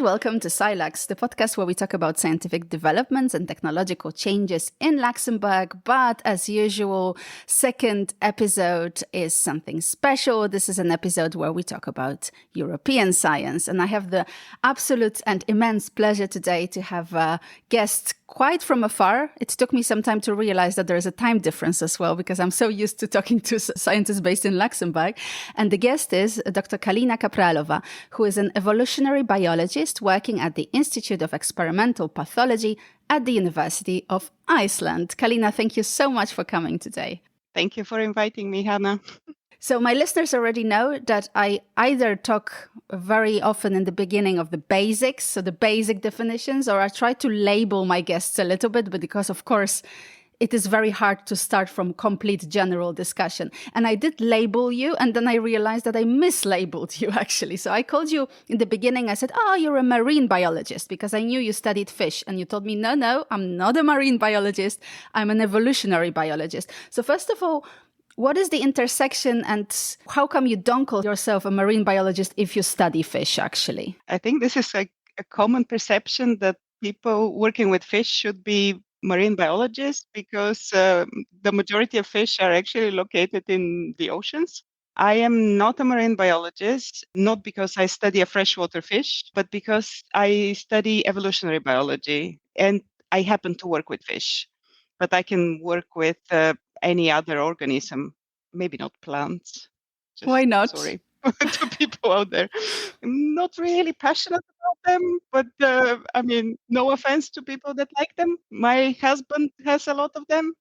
welcome to SciLux, the podcast where we talk about scientific developments and technological changes in Luxembourg. But as usual, second episode is something special. This is an episode where we talk about European science. And I have the absolute and immense pleasure today to have a guest quite from afar. It took me some time to realize that there is a time difference as well, because I'm so used to talking to scientists based in Luxembourg. And the guest is Dr. Kalina Kapralova, who is an evolutionary biologist working at the Institute of Experimental Pathology at the University of Iceland. Kalina, thank you so much for coming today. Thank you for inviting me, Hannah. So my listeners already know that I either talk very often in the beginning of the basics, so the basic definitions, or I try to label my guests a little bit, but because, of course, it is very hard to start from complete general discussion. And I did label you, and then I realized that I mislabeled you, actually. So I called you in the beginning, I said, you're a marine biologist, because I knew you studied fish. And you told me, no, I'm not a marine biologist. I'm an evolutionary biologist. So first of all, what is the intersection and how come you don't call yourself a marine biologist if you study fish, actually? I think this is a common perception that people working with fish should be marine biologists because the majority of fish are actually located in the oceans. I am not a marine biologist, not because I study a freshwater fish, but because I study evolutionary biology and I happen to work with fish. But I can work with any other organism, maybe not plants. Why not? Sorry to people out there. I'm not really passionate about them, but no offense to people that like them. My husband has a lot of them.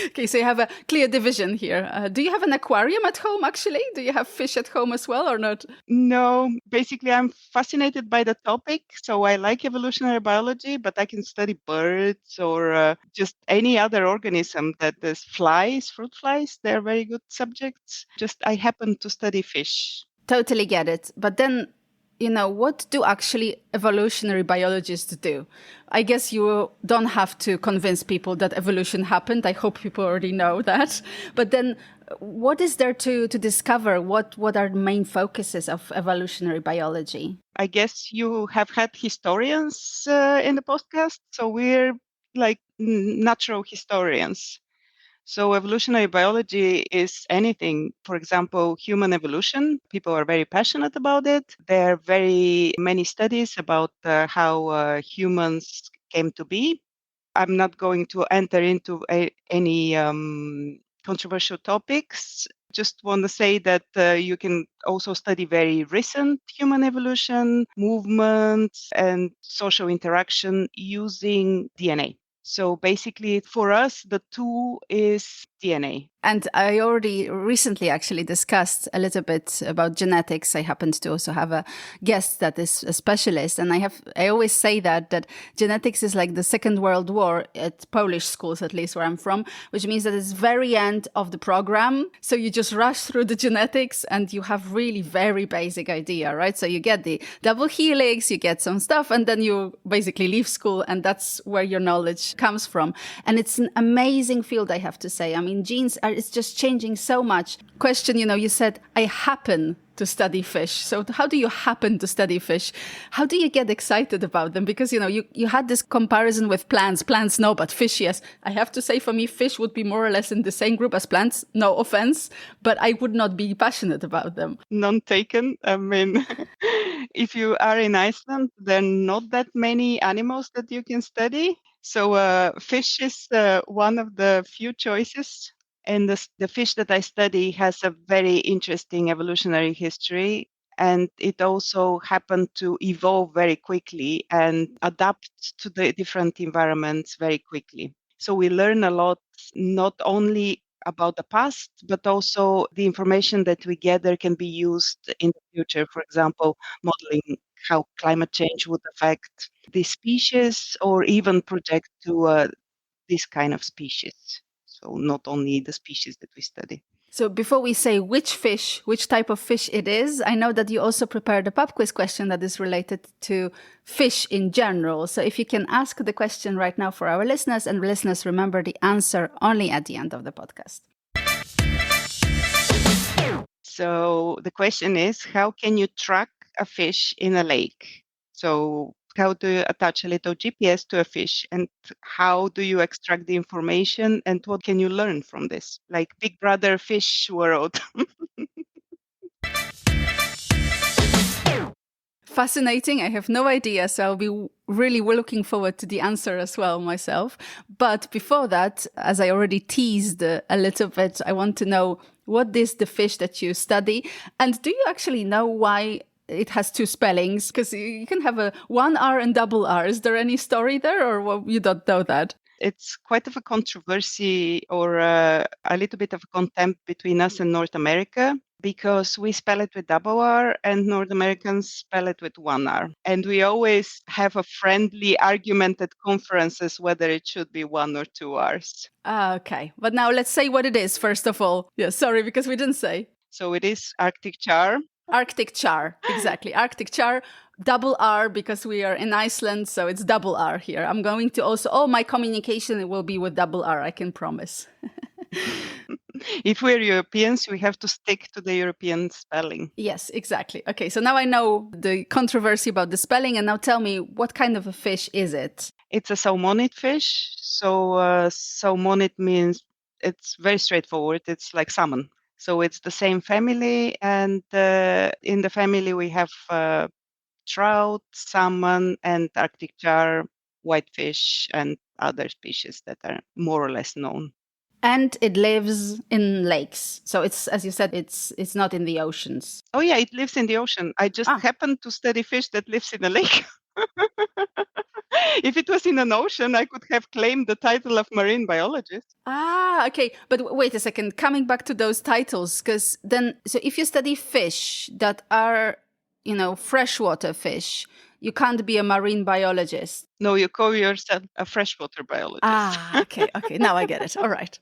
Okay, so you have a clear division here. Do you have an aquarium at home, actually? Do you have fish at home as well or not? No, basically I'm fascinated by the topic. So I like evolutionary biology, but I can study birds or just any other organism that is flies, fruit flies. They're very good subjects. Just I happen to study fish. Totally get it. But then, what do actually evolutionary biologists do? I guess you don't have to convince people that evolution happened. I hope people already know that. But then what is there to discover? What are the main focuses of evolutionary biology? I guess you have had historians in the podcast. So we're like natural historians. So evolutionary biology is anything. For example, human evolution. People are very passionate about it. There are very many studies about how humans came to be. I'm not going to enter into any controversial topics. Just want to say that you can also study very recent human evolution, movements, and social interaction using DNA. So basically, for us, the tool is DNA. And I already recently actually discussed a little bit about genetics. I happened to also have a guest that is a specialist. And I always say that genetics is like the Second World War at Polish schools, at least where I'm from, which means that it's very end of the program. So you just rush through the genetics and you have really very basic idea, right? So you get the double helix, you get some stuff, and then you basically leave school and that's where your knowledge comes from. And it's an amazing field, I have to say. I mean, genes it's just changing so much. Question, you said, I happen to study fish. So how do you happen to study fish? How do you get excited about them? Because, you had this comparison with plants. Plants, no, but fish, yes. I have to say, for me, fish would be more or less in the same group as plants. No offense, but I would not be passionate about them. None taken. I mean, if you are in Iceland, there are not that many animals that you can study. So fish is one of the few choices. And the fish that I study has a very interesting evolutionary history. And it also happened to evolve very quickly and adapt to the different environments very quickly. So we learn a lot, not only about the past, but also the information that we gather can be used in the future. For example, modeling how climate change would affect the species or even project to this kind of species. So not only the species that we study. So before we say which type of fish it is, I know that you also prepared a pub quiz question that is related to fish in general. So if you can ask the question right now for our listeners, and listeners remember the answer only at the end of the podcast. So the question is, how can you track a fish in a lake. So how do you attach a little GPS to a fish, and how do you extract the information, and what can you learn from this? Like Big Brother fish world. Fascinating. I have no idea. So I'll be really looking forward to the answer as well myself. But before that, as I already teased a little bit, I want to know what is the fish that you study? And do you actually know why it has two spellings? Because you can have a one R and double R. Is there any story there, or you don't know that? It's quite of a controversy, or a little bit of contempt between us and North America, because we spell it with double R and North Americans spell it with one R. And we always have a friendly argument at conferences whether it should be one or two R's. Okay. But now let's say what it is, first of all. Yeah, sorry, because we didn't say. So it is Arctic char. Arctic char, exactly. Arctic char, double R, because we are in Iceland, so it's double R here. I'm going to also, all my communication will be with double R, I can promise. If we're Europeans, we have to stick to the European spelling. Yes, exactly. Okay, so now I know the controversy about the spelling, and now tell me, what kind of a fish is it? It's a salmonid fish. So salmonid means, it's very straightforward. It's like salmon. So it's the same family, and in the family we have trout, salmon, and Arctic char, whitefish, and other species that are more or less known. And it lives in lakes. So it's, as you said, it's not in the oceans. Oh yeah, it lives in the ocean. I just happened to study fish that lives in a lake. If it was in an ocean, I could have claimed the title of marine biologist. Okay. But wait a second. Coming back to those titles, because then, so if you study fish that are, freshwater fish, you can't be a marine biologist. No, you call yourself a freshwater biologist. Okay. Now I get it. All right.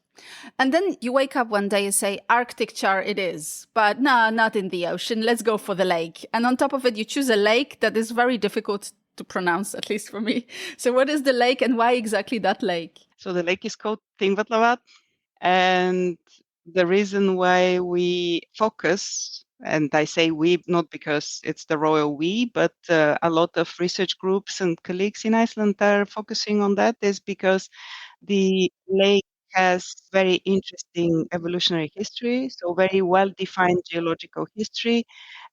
And then you wake up one day and say, Arctic char it is, but no, not in the ocean. Let's go for the lake. And on top of it, you choose a lake that is very difficult to pronounce, at least for me. So what is the lake, and why exactly that lake? So the lake is called Thingvallavatn, and the reason why we focus, and I say we not because it's the royal we, but a lot of research groups and colleagues in Iceland are focusing on that, is because the lake has very interesting evolutionary history, so very well-defined geological history,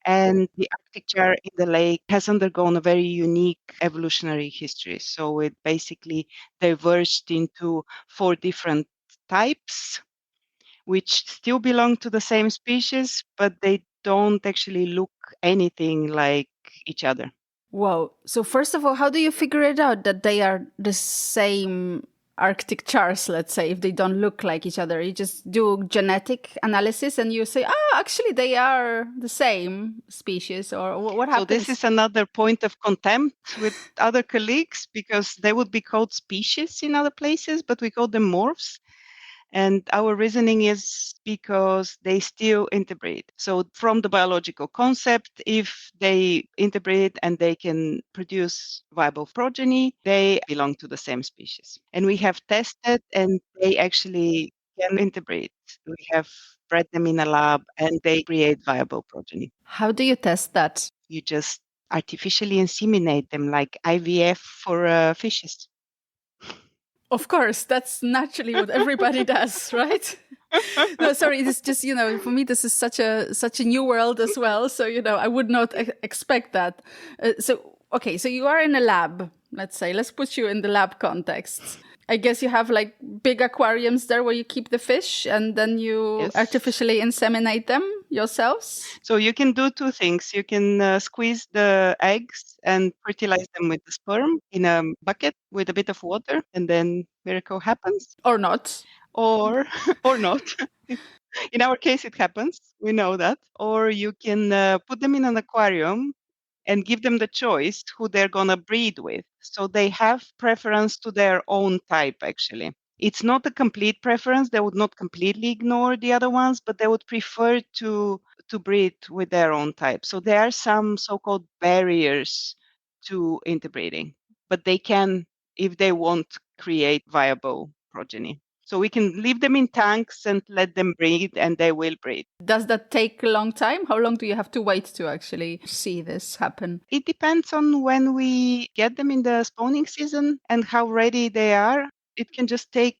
and the Arctic char in the lake has undergone a very unique evolutionary history. So it basically diverged into 4 different types, which still belong to the same species, but they don't actually look anything like each other. Whoa. So first of all, how do you figure it out that they are the same Arctic chars, let's say, if they don't look like each other? You just do genetic analysis and you say, actually they are the same species, or what happens? So this is another point of contempt with other colleagues, because they would be called species in other places, but we call them morphs. And our reasoning is because they still interbreed. So from the biological concept, if they interbreed and they can produce viable progeny, they belong to the same species. And we have tested, and they actually can interbreed. We have bred them in a lab, and they create viable progeny. How do you test that? You just artificially inseminate them, like IVF for fishes. Of course, that's naturally what everybody does, right? No, sorry, it's just, for me, this is such a new world as well. So, I would not expect that. So you are in a lab, let's say. Let's put you in the lab context. I guess you have like big aquariums there where you keep the fish, and then you artificially inseminate them yourselves? So you can do 2 things. You can squeeze the eggs and fertilize them with the sperm in a bucket with a bit of water, and then miracle happens. Or not. Or not. In our case, it happens. We know that. Or you can put them in an aquarium and give them the choice who they're going to breed with. So they have preference to their own type, actually. It's not a complete preference. They would not completely ignore the other ones, but they would prefer to breed with their own type. So there are some so-called barriers to interbreeding, but they can, if they want, create viable progeny. So we can leave them in tanks and let them breed, and they will breed. Does that take a long time? How long do you have to wait to actually see this happen? It depends on when we get them in the spawning season and how ready they are. It can just take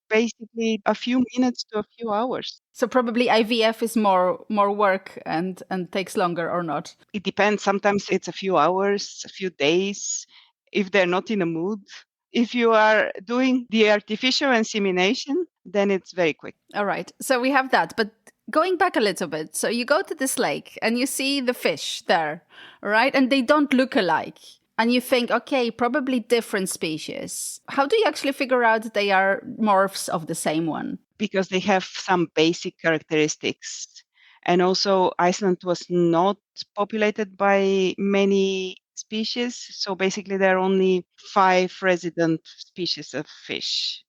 basically a few minutes to a few hours. So probably IVF is more work and takes longer or not. It depends. Sometimes it's a few hours, a few days, if they're not in a mood. If you are doing the artificial insemination, then it's very quick. All right. So we have that. But going back a little bit, so you go to this lake and you see the fish there, right? And they don't look alike. And you think, okay, probably different species. How do you actually figure out they are morphs of the same one? Because they have some basic characteristics. And also, Iceland was not populated by many species. So basically, there are only 5 resident species of fish.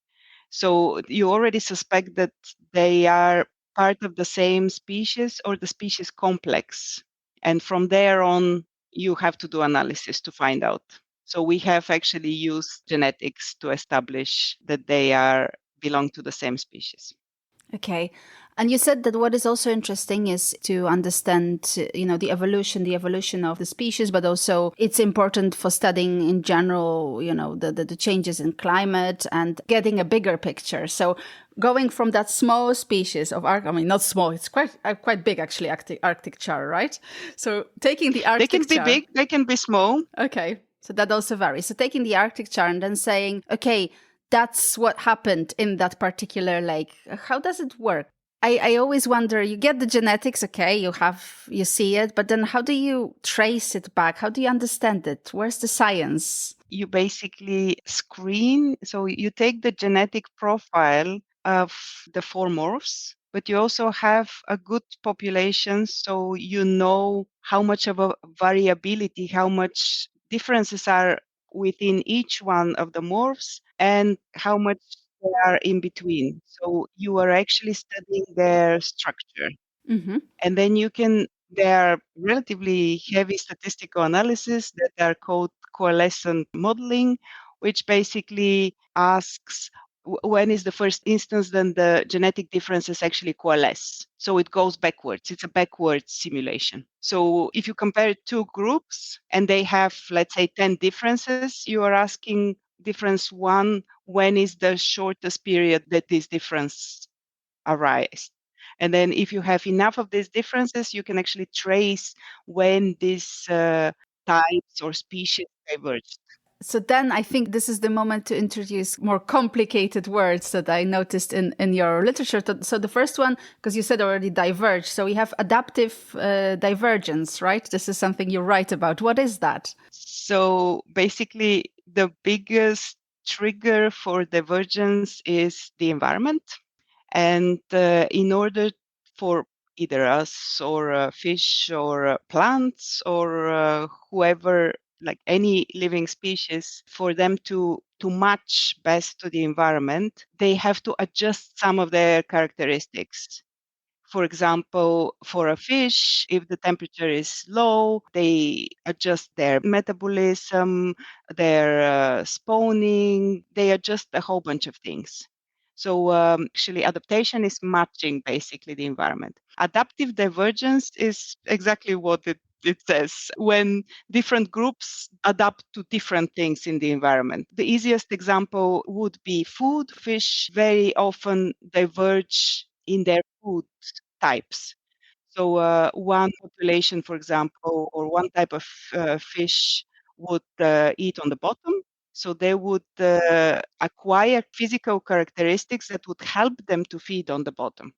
So you already suspect that they are part of the same species or the species complex. And from there on, you have to do analysis to find out. So we have actually used genetics to establish that they belong to the same species. Okay. And you said that what is also interesting is to understand, the evolution of the species, but also it's important for studying in general, the changes in climate and getting a bigger picture. So going from that small species of not small, it's quite big actually, Arctic char, right? So taking the Arctic They can be char, big, they can be small. Okay. So that also varies. So taking the Arctic char and then saying, okay, that's what happened in that particular lake. How does it work? I always wonder, you get the genetics, okay, you see it, but then how do you trace it back? How do you understand it? Where's the science? You basically screen, so you take the genetic profile of the 4 morphs, but you also have a good population, so you know how much of a variability, how much differences are within each one of the morphs and how much they are in between. So you are actually studying their structure. Mm-hmm. And then there are relatively heavy statistical analysis that are called coalescent modeling, which basically asks when is the first instance then the genetic differences actually coalesce. So it goes backwards. It's a backwards simulation. So if you compare 2 groups and they have, let's say, 10 differences, you are asking difference 1, when is the shortest period that this difference arise? And then if you have enough of these differences, you can actually trace when these types or species diverged. So then I think this is the moment to introduce more complicated words that I noticed in your literature. So the first one, because you said already diverge. So we have adaptive divergence, right? This is something you write about. What is that? So basically, the biggest trigger for divergence is the environment. And in order for either us or fish or plants or whoever, like any living species, for them to match best to the environment, they have to adjust some of their characteristics. For example, for a fish, if the temperature is low, they adjust their metabolism, their spawning, they adjust a whole bunch of things. So actually, adaptation is matching basically the environment. Adaptive divergence is exactly what it says. When different groups adapt to different things in the environment. The easiest example would be food. Fish very often diverge in their food types. So one population, for example, or one type of fish would eat on the bottom. So they would acquire physical characteristics that would help them to feed on the bottom.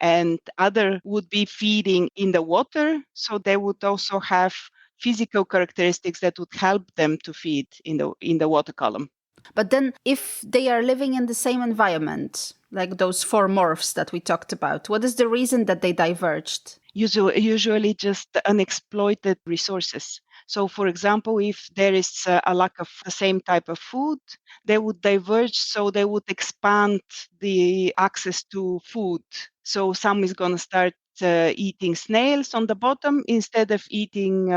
And other would be feeding in the water. So they would also have physical characteristics that would help them to feed in the water column. But then if they are living in the same environment, like those 4 morphs that we talked about, what is the reason that they diverged? Usually just unexploited resources. So, for example, if there is a lack of the same type of food, they would diverge, so they would expand the access to food. So some is going to start eating snails on the bottom instead of eating,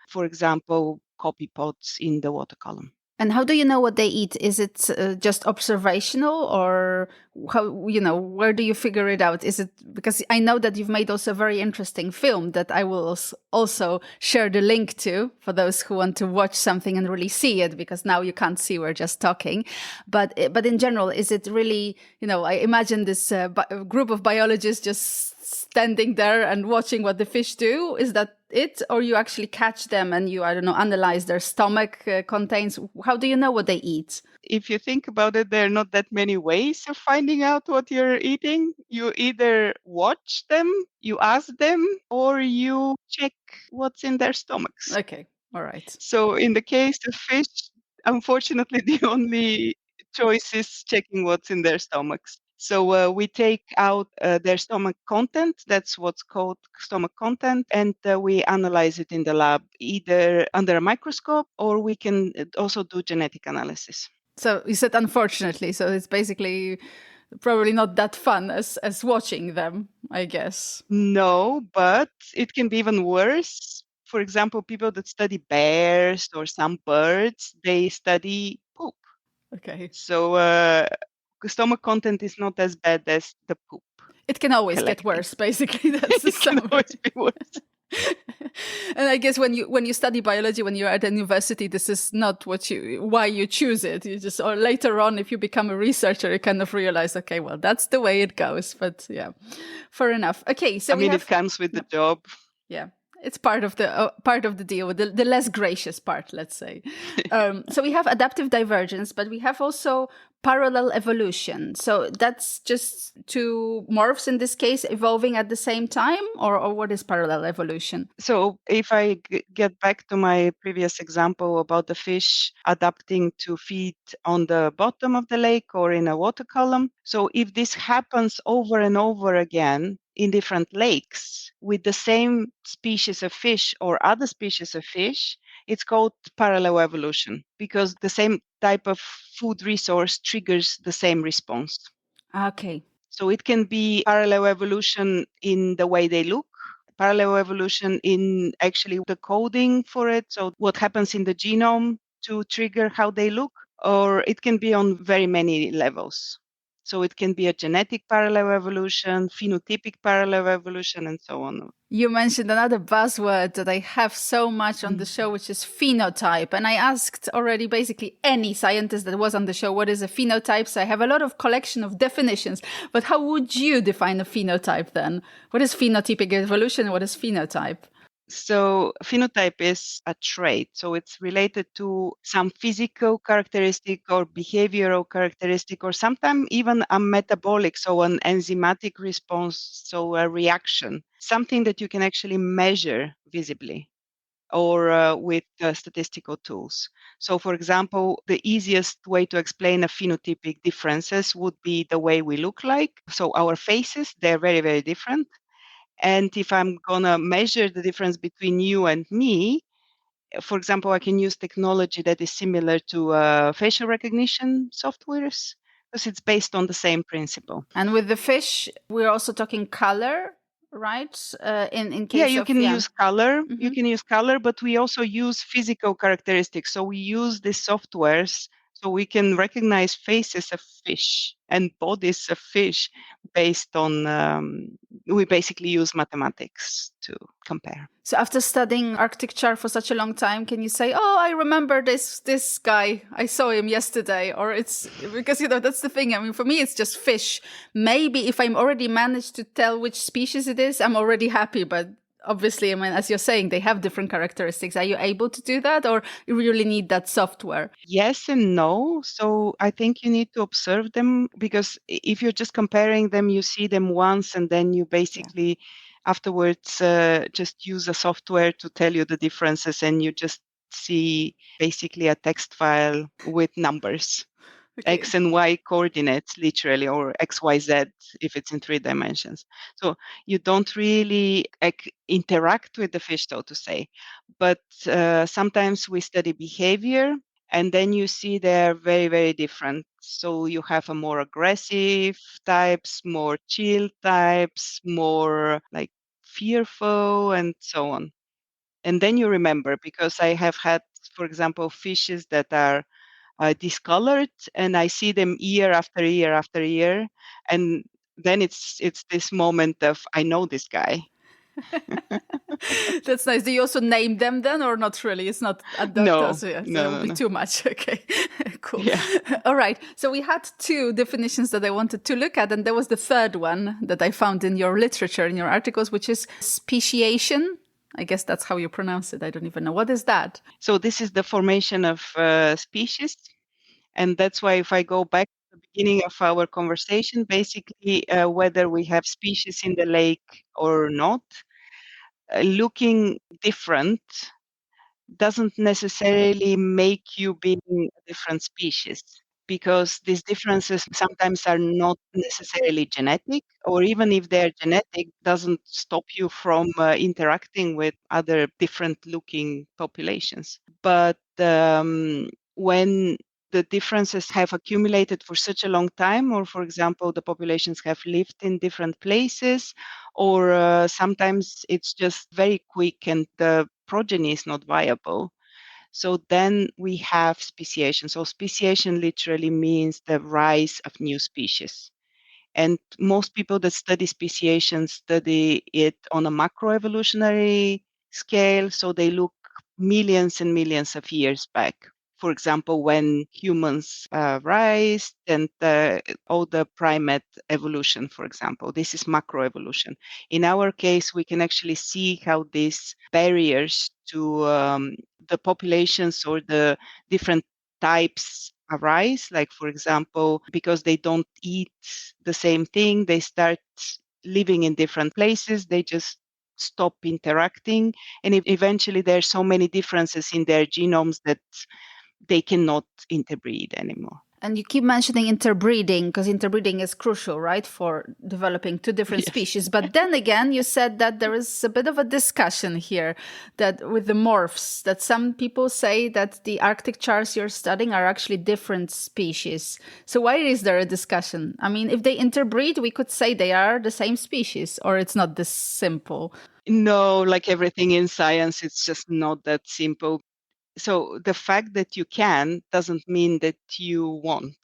for example, coffee pods in the water column. And how do you know what they eat? Is it just observational, or how, where do you figure it out? Is it because I know that you've made also a very interesting film that I will also share the link to for those who want to watch something and really see it, because now you can't see, we're just talking. But in general, is it really, I imagine this group of biologists just standing there and watching what the fish do. Is that it? Or you actually catch them and you, I don't know, analyze their stomach contents? How do you know what they eat? If you think about it, there are not that many ways of finding out what you're eating. You either watch them, you ask them, or you check what's in their stomachs. Okay, all right. So in the case of fish, unfortunately, the only choice is checking what's in their stomachs. So we take out their stomach content. That's what's called stomach content. And we analyze it in the lab, either under a microscope, or we can also do genetic analysis. So you said unfortunately, so it's basically probably not that fun as watching them, I guess. No, but it can be even worse. For example, people that study bears or some birds, they study poop. Okay. So stomach content is not as bad as the poop. It can always get collecting. worse, basically. That's the It can summary. always be worse. And I guess when you study biology, when you're at a university, this is not why you choose it. You just, or later on, if you become a researcher, you kind of realize, okay, well, that's the way it goes. But yeah, fair enough. Okay, so it comes with the job. Yeah, it's part of the deal, the less gracious part, let's say. So we have adaptive divergence, but we have also parallel evolution. So that's just two morphs in this case evolving at the same time, or what is parallel evolution? So if I get back to my previous example about the fish adapting to feed on the bottom of the lake or in a water column. So if this happens over and over again in different lakes with the same species of fish or other species of fish, it's called parallel evolution, because the same type of food resource triggers the same response. Okay. So it can be parallel evolution in the way they look, parallel evolution in actually the coding for it. So what happens in the genome to trigger how they look, or it can be on very many levels. So it can be a genetic parallel evolution, phenotypic parallel evolution, and so on. You mentioned another buzzword that I have so much on the show, which is phenotype. And I asked already basically any scientist that was on the show, what is a phenotype? So I have a lot of collection of definitions. But how would you define a phenotype then? What is phenotypic evolution? What is phenotype? So phenotype is a trait. So it's related to some physical characteristic or behavioral characteristic, or sometimes even a metabolic, so an enzymatic response, so a reaction, something that you can actually measure visibly or with statistical tools. So for example, the easiest way to explain a phenotypic differences would be the way we look like. So our faces, they're very, very different. And if I'm going to measure the difference between you and me, for example, I can use technology that is similar to facial recognition softwares, because it's based on the same principle. And with the fish, we're also talking color, right? In case Yeah, you of, can use color. Mhm. You can use color, but we also use physical characteristics. So we use these softwares so we can recognize faces of fish and bodies of fish based on, we basically use mathematics to compare. So after studying Arctic char for such a long time, can you say, oh, I remember this guy, I saw him yesterday? Or it's because, that's the thing. I mean, for me, it's just fish. Maybe if I'm already managed to tell which species it is, I'm already happy. But obviously, I mean, as you're saying, they have different characteristics. Are you able to do that, or you really need that software? Yes and no. So I think you need to observe them, because if you're just comparing them, you see them once and then you basically afterwards just use a software to tell you the differences, and you just see basically a text file with numbers. Okay. X and Y coordinates, literally, or X, Y, Z if it's in 3 dimensions. So you don't really interact with the fish, so to say. But sometimes we study behavior, and then you see they're very, very different. So you have a more aggressive types, more chill types, more like fearful, and so on. And then you remember, because I have had, for example, fishes that are discolored, and I see them year after year after year, and then it's this moment of I know this guy. That's nice. Do you also name them then, or not really? It's not No, so yeah, so it would no, be no. too much. Okay, cool. Yeah. All right. So we had two definitions that I wanted to look at, and there was the third one that I found in your literature, in your articles, which is speciation. I guess that's how you pronounce it. I don't even know. What is that? So this is the formation of species. And that's why if I go back to the beginning of our conversation, basically whether we have species in the lake or not, looking different doesn't necessarily make you being a different species, because these differences sometimes are not necessarily genetic, or even if they're genetic, doesn't stop you from interacting with other different looking populations. But when the differences have accumulated for such a long time, or for example, the populations have lived in different places, or sometimes it's just very quick and the progeny is not viable. So then we have speciation. So speciation literally means the rise of new species. And most people that study speciation study it on a macroevolutionary scale. So they look millions and millions of years back. For example, when humans rise and all the primate evolution, for example, this is macroevolution. In our case, we can actually see how these barriers to the populations or the different types arise. Like, for example, because they don't eat the same thing, they start living in different places, they just stop interacting. And eventually, there are so many differences in their genomes that they cannot interbreed anymore. And you keep mentioning interbreeding because interbreeding is crucial, right, for developing two different Yes. species. But then again, you said that there is a bit of a discussion here that with the morphs, that some people say that the Arctic chars you're studying are actually different species. So why is there a discussion? I mean, if they interbreed, we could say they are the same species, or it's not this simple. No, like everything in science, it's just not that simple. So the fact that you can doesn't mean that you won't.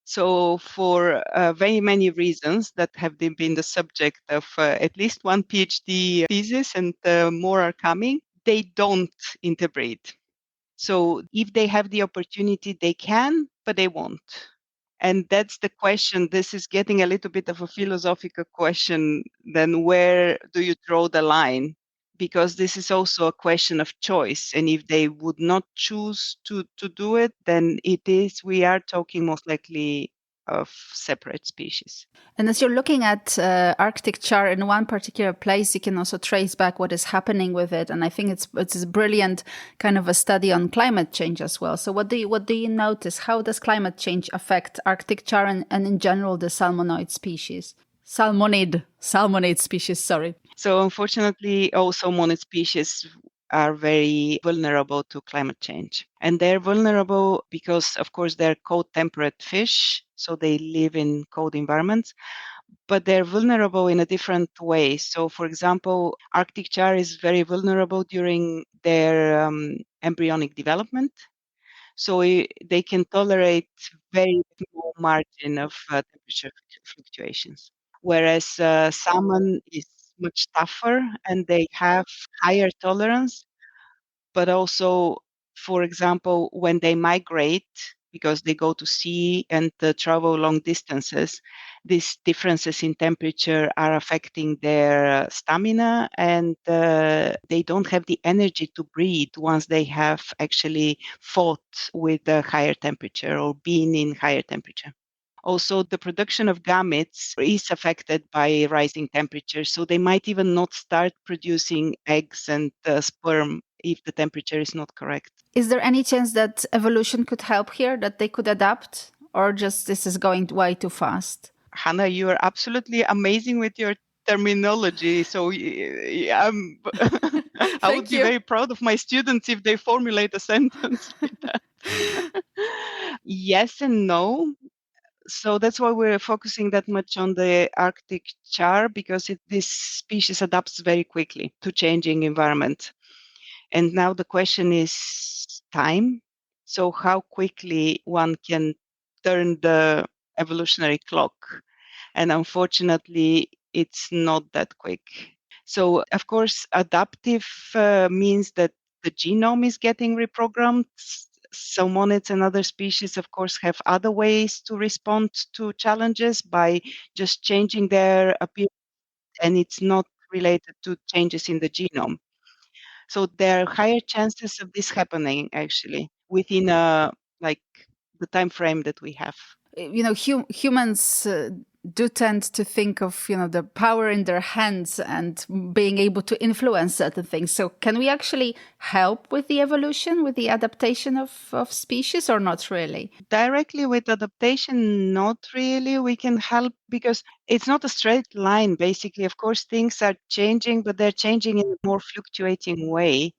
So for very many reasons that have been the subject of at least one PhD thesis, and more are coming, they don't interbreed. So if they have the opportunity, they can, but they won't. And that's the question. This is getting a little bit of a philosophical question. Then where do you draw the line? Because this is also a question of choice. And if they would not choose to do it, then we are talking most likely of separate species. And as you're looking at Arctic char in one particular place, you can also trace back what is happening with it. And I think it's a brilliant kind of a study on climate change as well. So what do you notice? How does climate change affect Arctic char and in general the salmonid species? Salmonid species, sorry. So unfortunately, all salmonid species are very vulnerable to climate change. And they're vulnerable because, of course, they're cold temperate fish, so they live in cold environments, but they're vulnerable in a different way. So, for example, Arctic char is very vulnerable during their embryonic development. So they can tolerate very small margin of temperature fluctuations. Whereas salmon is much tougher and they have higher tolerance, but also, for example, when they migrate, because they go to sea and travel long distances, these differences in temperature are affecting their stamina, and they don't have the energy to breed once they have actually fought with a higher temperature or been in higher temperature. Also, the production of gametes is affected by rising temperatures, so they might even not start producing eggs and sperm if the temperature is not correct. Is there any chance that evolution could help here, that they could adapt, or just this is going way too fast? Hannah, you are absolutely amazing with your terminology. So I would be very proud of my students if they formulate a sentence like that. Yes and no. So that's why we're focusing that much on the Arctic char, because this species adapts very quickly to changing environment. And now the question is time. So how quickly one can turn the evolutionary clock. And unfortunately, it's not that quick. So, of course, adaptive means that the genome is getting reprogrammed. Salmonids and other species, of course, have other ways to respond to challenges by just changing their appearance, and it's not related to changes in the genome. So there are higher chances of this happening actually within like the time frame that we have. Humans do tend to think of the power in their hands and being able to influence certain things. So can we actually help with the evolution, with the adaptation of species, or not really? Directly with adaptation, not really. We can help because it's not a straight line. Basically, of course, things are changing, but they're changing in a more fluctuating way.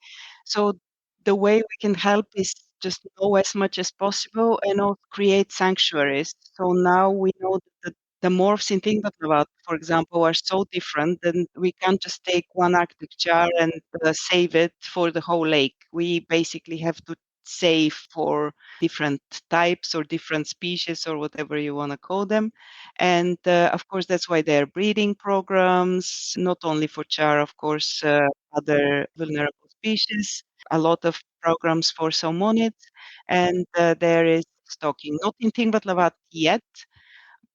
So the way we can help is just know as much as possible and also create sanctuaries. So now we know that the morphs in Thingvallavatn, for example, are so different, and we can't just take one Arctic char and save it for the whole lake. We basically have to save for different types or different species or whatever you want to call them. And of course, that's why there are breeding programs, not only for char, of course, other vulnerable species, a lot of programs for salmonids, and there is stocking. Not in Thingvallavatn yet,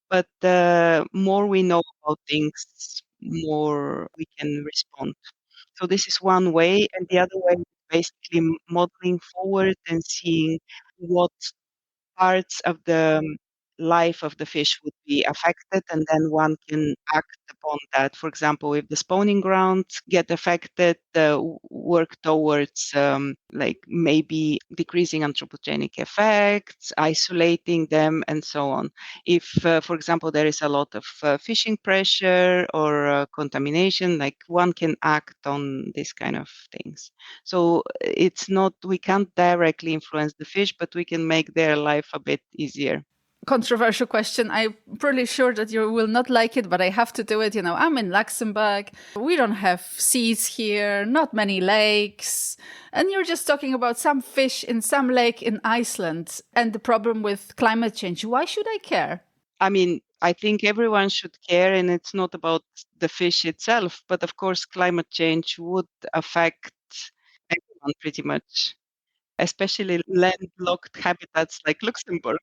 but the more we know about things, more we can respond. So this is one way, and the other way is basically modeling forward and seeing what parts of the life of the fish would be affected, and then one can act upon that. For example, if the spawning grounds get affected, work towards like maybe decreasing anthropogenic effects, isolating them, and so on. If, for example, there is a lot of fishing pressure or contamination, like one can act on these kind of things. So it's not, we can't directly influence the fish, but we can make their life a bit easier. Controversial question. I'm pretty sure that you will not like it, but I have to do it. I'm in Luxembourg. We don't have seas here, not many lakes. And you're just talking about some fish in some lake in Iceland and the problem with climate change. Why should I care? I mean, I think everyone should care, and it's not about the fish itself, but of course, climate change would affect everyone pretty much, especially landlocked habitats like Luxembourg.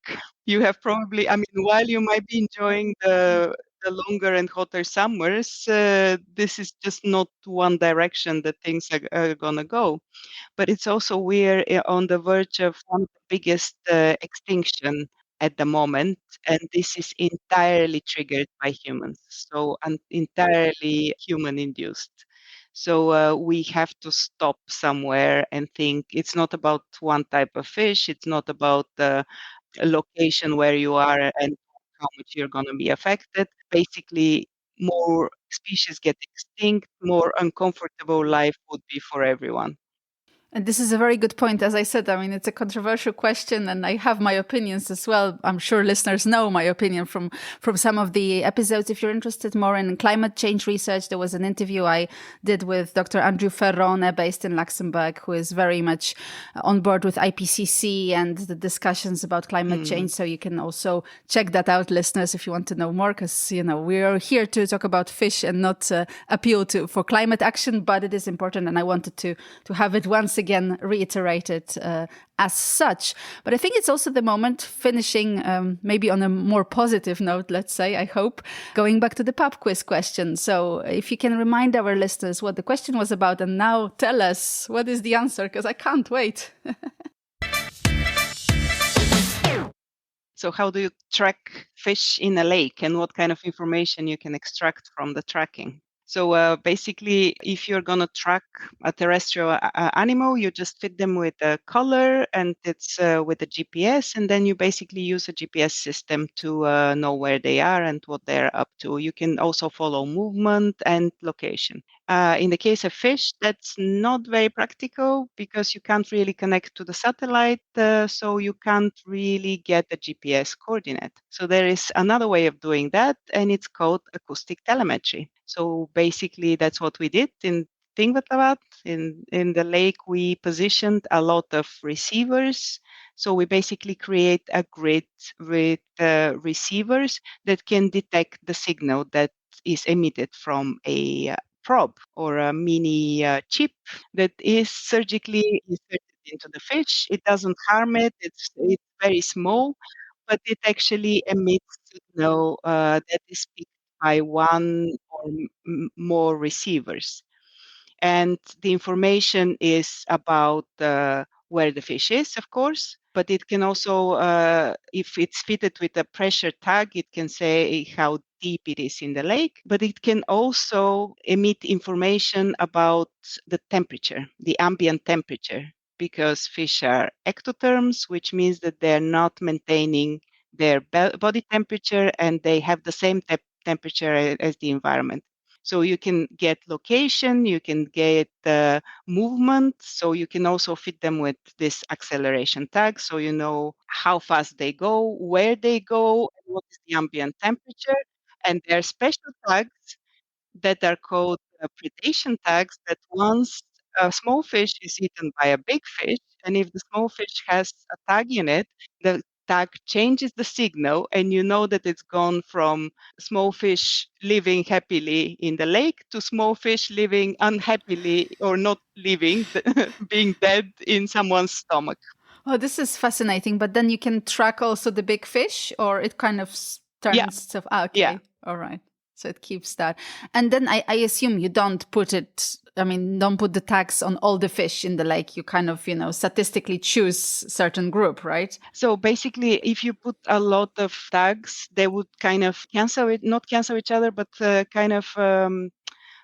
You have probably, I mean, while you might be enjoying the longer and hotter summers, this is just not one direction that things are going to go. But it's also we're on the verge of one of the biggest extinction at the moment, and this is entirely triggered by humans, so entirely human induced. So we have to stop somewhere and think it's not about one type of fish, it's not about the location where you are and how much you're going to be affected. Basically, more species get extinct, more uncomfortable life would be for everyone. And this is a very good point. As I said, I mean, it's a controversial question, and I have my opinions as well. I'm sure listeners know my opinion from some of the episodes. If you're interested more in climate change research, there was an interview I did with Dr. Andrew Ferrone, based in Luxembourg, who is very much on board with IPCC and the discussions about climate change. So you can also check that out, listeners, if you want to know more, because, we are here to talk about fish and not appeal for climate action, but it is important. And I wanted to have it once again reiterated as such. But I think it's also the moment, finishing maybe on a more positive note, let's say, I hope, going back to the pub quiz question. So if you can remind our listeners what the question was about, and now tell us what is the answer, because I can't wait. So how do you track fish in a lake, and what kind of information you can extract from the tracking? So basically, if you're going to track a terrestrial animal, you just fit them with a color, and it's with a GPS, and then you basically use a GPS system to know where they are and what they're up to. You can also follow movement and location. In the case of fish, that's not very practical because you can't really connect to the satellite, so you can't really get a GPS coordinate. So there is another way of doing that, and it's called acoustic telemetry. So basically, that's what we did in Thingvallavat. In the lake, we positioned a lot of receivers. So we basically create a grid with receivers that can detect the signal that is emitted from a probe or a mini chip that is surgically inserted into the fish. It doesn't harm it. It's very small, but it actually emits signal that is picked by one or more receivers. And the information is about where the fish is, of course, but it can also, if it's fitted with a pressure tag, it can say how deep it is in the lake, but it can also emit information about the temperature, the ambient temperature, because fish are ectotherms, which means that they're not maintaining their body temperature and they have the same temperature as the environment. So you can get location, you can get movement, so you can also fit them with this acceleration tag, so you know how fast they go, where they go, and what is the ambient temperature. And there are special tags that are called predation tags that once a small fish is eaten by a big fish, and if the small fish has a tag in it, the tag changes the signal, and you know that it's gone from small fish living happily in the lake to small fish living unhappily or not living, being dead in someone's stomach. Oh, this is fascinating. But then you can track also the big fish, or it kind of Yeah, turns stuff. Ah, yeah. okay. All right. So it keeps that. And then I assume you don't put it, I mean, don't put the tags on all the fish in the lake. You kind of, statistically choose certain group, right? So basically, if you put a lot of tags, they would kind of not cancel each other, but kind of,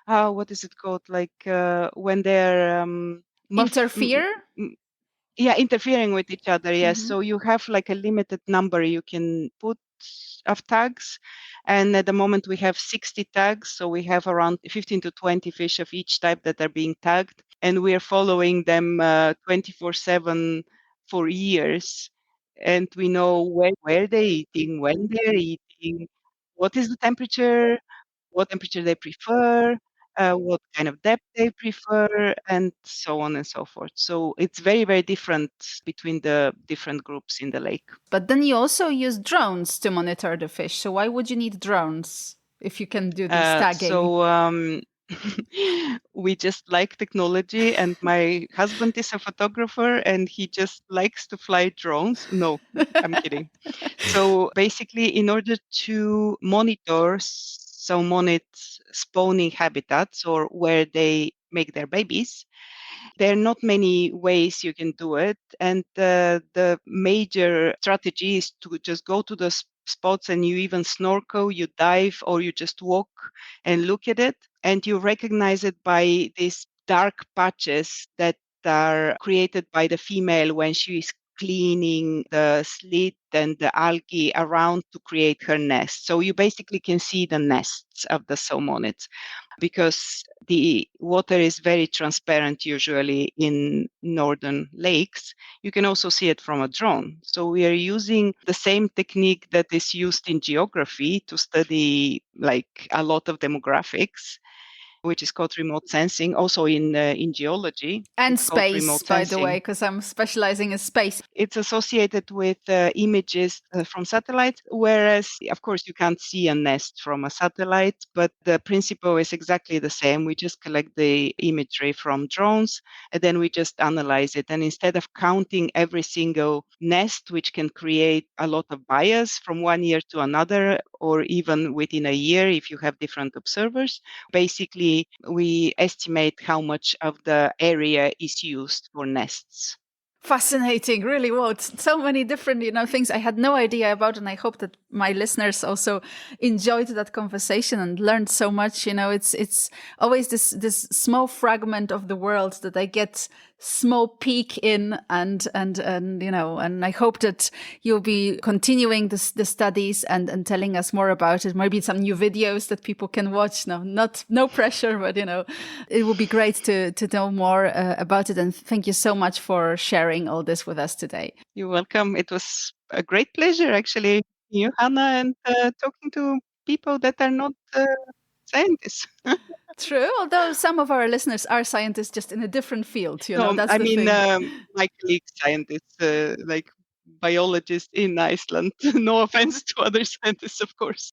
what is it called? Like when they're Interfere? yeah, interfering with each other. Yes. Mhm. So you have like a limited number you can put of tags. And at the moment we have 60 tags. So we have around 15 to 20 fish of each type that are being tagged. And we are following them 24/7 for years. And we know where they're eating, when they're eating, what is the temperature, what temperature they prefer, what kind of depth they prefer, and so on and so forth. So it's very, very different between the different groups in the lake. But then you also use drones to monitor the fish. So why would you need drones if you can do this tagging? So we just like technology, and my husband is a photographer, and he just likes to fly drones. No, I'm kidding. So basically, in order to monitor salmonids spawning habitats or where they make their babies, there are not many ways you can do it. And the major strategy is to just go to the spots and you even snorkel, you dive, or you just walk and look at it. And you recognize it by these dark patches that are created by the female when she is cleaning the slit and the algae around to create her nest. So you basically can see the nests of the salmonids because the water is very transparent usually in northern lakes. You can also see it from a drone. So we are using the same technique that is used in geography to study like a lot of demographics, which is called remote sensing. Also in geology, And it's called space, remote by the way, sensing. because I'm specializing in space. It's associated with images from satellites, whereas, of course, you can't see a nest from a satellite, but the principle is exactly the same. We just collect the imagery from drones, and then we just analyze it. And instead of counting every single nest, which can create a lot of bias from one year to another, or even within a year if you have different observers, basically we estimate how much of the area is used for nests. Fascinating, really. Well, it's so many different, things I had no idea about, and I hope that my listeners also enjoyed that conversation and learned so much. It's always this small fragment of the world that I get small peek in, and I hope that you'll be continuing the studies and telling us more about it. Maybe some new videos that people can watch. No pressure, but it would be great to know more about it. And thank you so much for sharing all this with us today. You're welcome. It was a great pleasure, actually, you, Hannah, and talking to people that are not scientists. True, although some of our listeners are scientists just in a different field, No, that's I the mean, thing. my colleague scientists, like biologists in Iceland. No offense to other scientists, of course.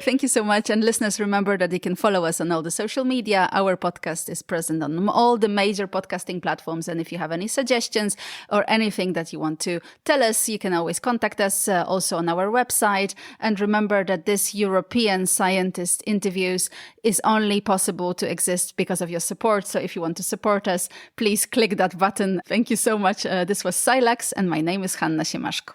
Thank you so much. And listeners, remember that you can follow us on all the social media. Our podcast is present on all the major podcasting platforms. And if you have any suggestions or anything that you want to tell us, you can always contact us also on our website. And remember that this European scientist interviews is only possible to exist because of your support. So if you want to support us, please click that button. Thank you so much. This was SciLux, and my name is Hanna Siemaszko.